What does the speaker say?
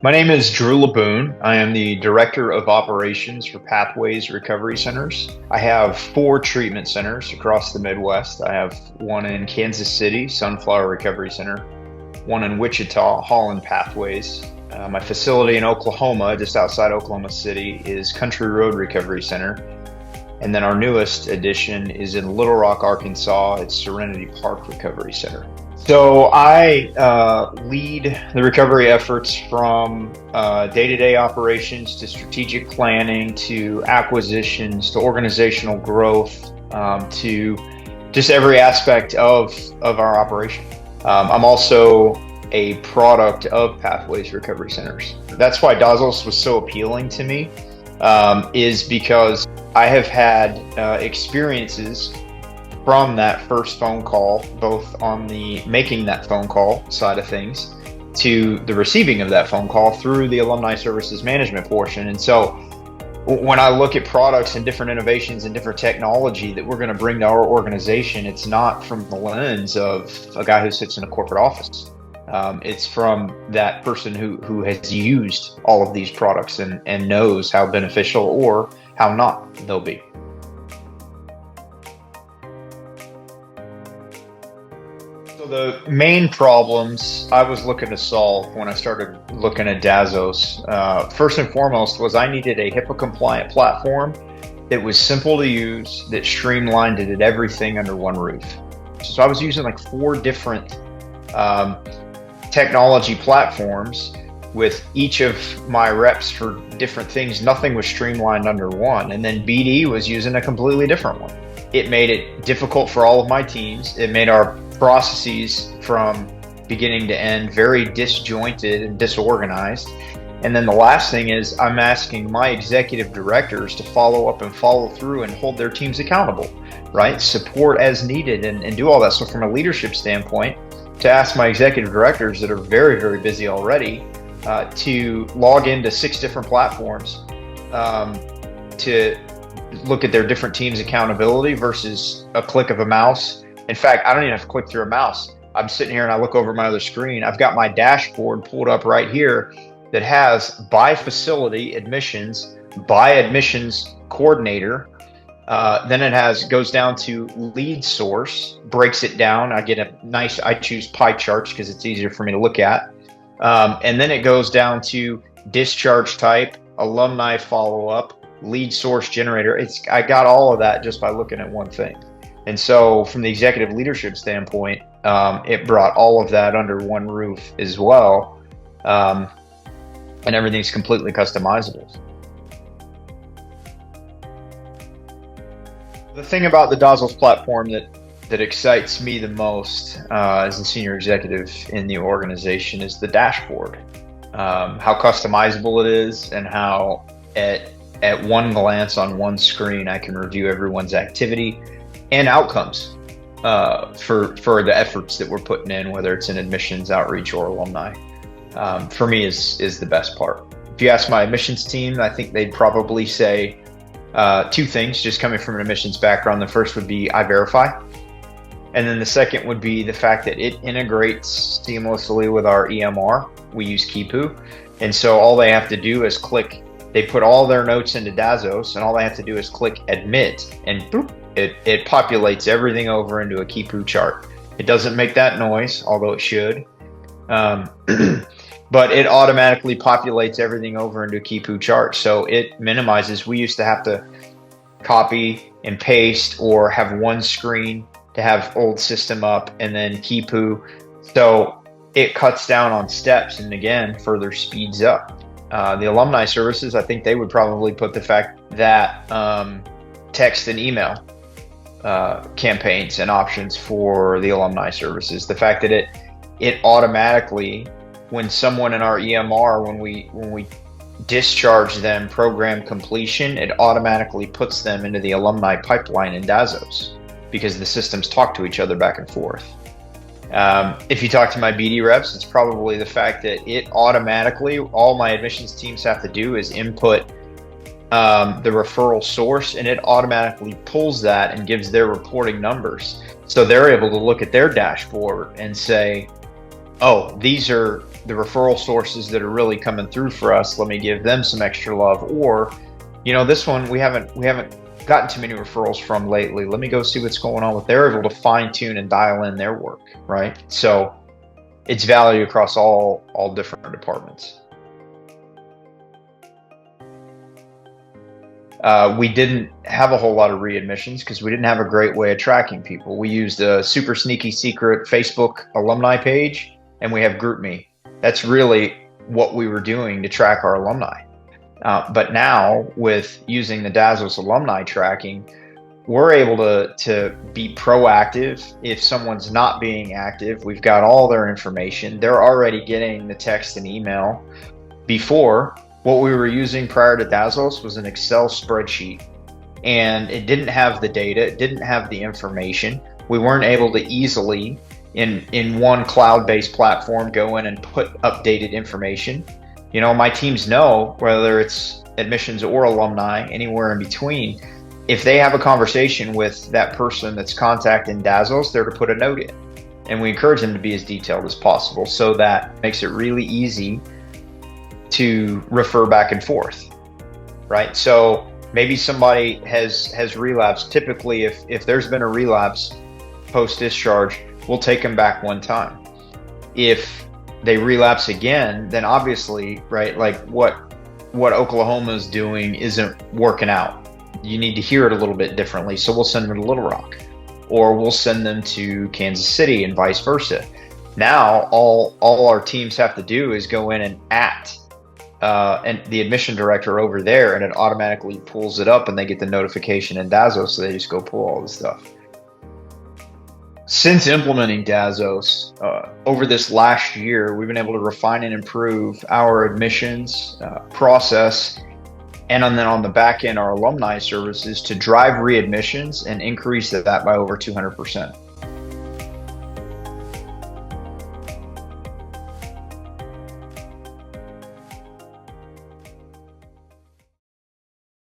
My name is Drew Laboon. I am the Director of Operations for Pathways Recovery Centers. I have 4 treatment centers across the Midwest. I have one in Kansas City, Sunflower Recovery Center, one in Wichita, Holland Pathways. My facility in Oklahoma, just outside Oklahoma City, is Country Road Recovery Center. And then our newest addition is in Little Rock, Arkansas. It's Serenity Park Recovery Center. So I lead the recovery efforts from day-to-day operations to strategic planning to acquisitions to organizational growth to just every aspect of our operation. I'm also a product of Pathways Recovery Centers. That's why Dazos was so appealing to me, is because I have had experiences from that first phone call, both on the making that phone call side of things to the receiving of that phone call through the alumni services management portion. And so when I look at products and different innovations and different technology that we're going to bring to our organization, it's not from the lens of a guy who sits in a corporate office. It's from that person who has used all of these products and knows how beneficial or how not they'll be. So the main problems I was looking to solve when I started looking at Dazos, first and foremost, was I needed a HIPAA-compliant platform that was simple to use, that streamlined, it did everything under one roof. So I was using like 4 different technology platforms with each of my reps for different things. Nothing was streamlined under one. And then BD was using a completely different one. It made it difficult for all of my teams. It made our processes from beginning to end very disjointed and disorganized. And then the last thing is I'm asking my executive directors to follow up and follow through and hold their teams accountable, right? Support as needed and do all that. So from a leadership standpoint, to ask my executive directors that are very, very busy already to log into 6 different platforms to look at their different teams' accountability versus a click of a mouse. In fact, I don't even have to click through a mouse. I'm sitting here and I look over my other screen. I've got my dashboard pulled up right here that has by facility admissions, by admissions coordinator. Then it goes down to lead source, breaks it down. I choose pie charts because it's easier for me to look at. And then it goes down to discharge type, alumni follow-up, lead source generator. I got all of that just by looking at one thing. And so from the executive leadership standpoint, it brought all of that under one roof as well. And everything's completely customizable. The thing about the Dazos platform that excites me the most as a senior executive in the organization is the dashboard. How customizable it is and how at one glance on one screen I can review everyone's activity and outcomes for the efforts that we're putting in, whether it's in admissions, outreach, or alumni. For me is the best part. If you ask my admissions team, I think they'd probably say 2 things, just coming from an admissions background. The first would be I verify. And then the second would be the fact that it integrates seamlessly with our EMR. We use Kipu. And so all they have to do is click, they put all their notes into Dazos, and all they have to do is click admit, and boop, it populates everything over into a Kipu chart. It doesn't make that noise, although it should. But it automatically populates everything over into a Kipu chart. So it minimizes, we used to have to copy and paste or have one screen to have old system up and then Kipu. So it cuts down on steps and again, further speeds up. The alumni services, I think they would probably put the fact that text and email campaigns and options for the alumni services. The fact that it automatically, when someone in our EMR, when we discharge them program completion, it automatically puts them into the alumni pipeline in Dazos because the systems talk to each other back and forth. If you talk to my BD reps, it's probably the fact that it automatically, all my admissions teams have to do is input the referral source, and it automatically pulls that and gives their reporting numbers. So they're able to look at their dashboard and say, oh, these are the referral sources that are really coming through for us, let me give them some extra love. Or, this one we haven't gotten too many referrals from lately. Let me go see what's going on with. They're able to fine tune and dial in their work, right? So it's value across all different departments. We didn't have a whole lot of readmissions because we didn't have a great way of tracking people. We used a super sneaky secret Facebook alumni page, and we have GroupMe. That's really what we were doing to track our alumni. But now with using the Dazos alumni tracking, we're able to be proactive. If someone's not being active, we've got all their information. They're already getting the text and email. Before, what we were using prior to Dazos was an Excel spreadsheet, and it didn't have the data, it didn't have the information. We weren't able to easily, in one cloud-based platform, go in and put updated information. My teams know, whether it's admissions or alumni, anywhere in between, if they have a conversation with that person that's contacting Dazos, they're to put a note in. And we encourage them to be as detailed as possible, so that makes it really easy to refer back and forth, right? So maybe somebody has relapsed. Typically, if there's been a relapse post-discharge, we'll take them back one time. If they relapse again, then obviously, right, like what Oklahoma's doing isn't working out. You need to hear it a little bit differently. So we'll send them to Little Rock, or we'll send them to Kansas City, and vice versa. Now, all our teams have to do is go in and the admission director over there, and it automatically pulls it up, and they get the notification in Dazos, so they just go pull all the stuff. Since implementing Dazos, over this last year, we've been able to refine and improve our admissions process, and then on the back end, our alumni services, to drive readmissions and increase that by over 200%.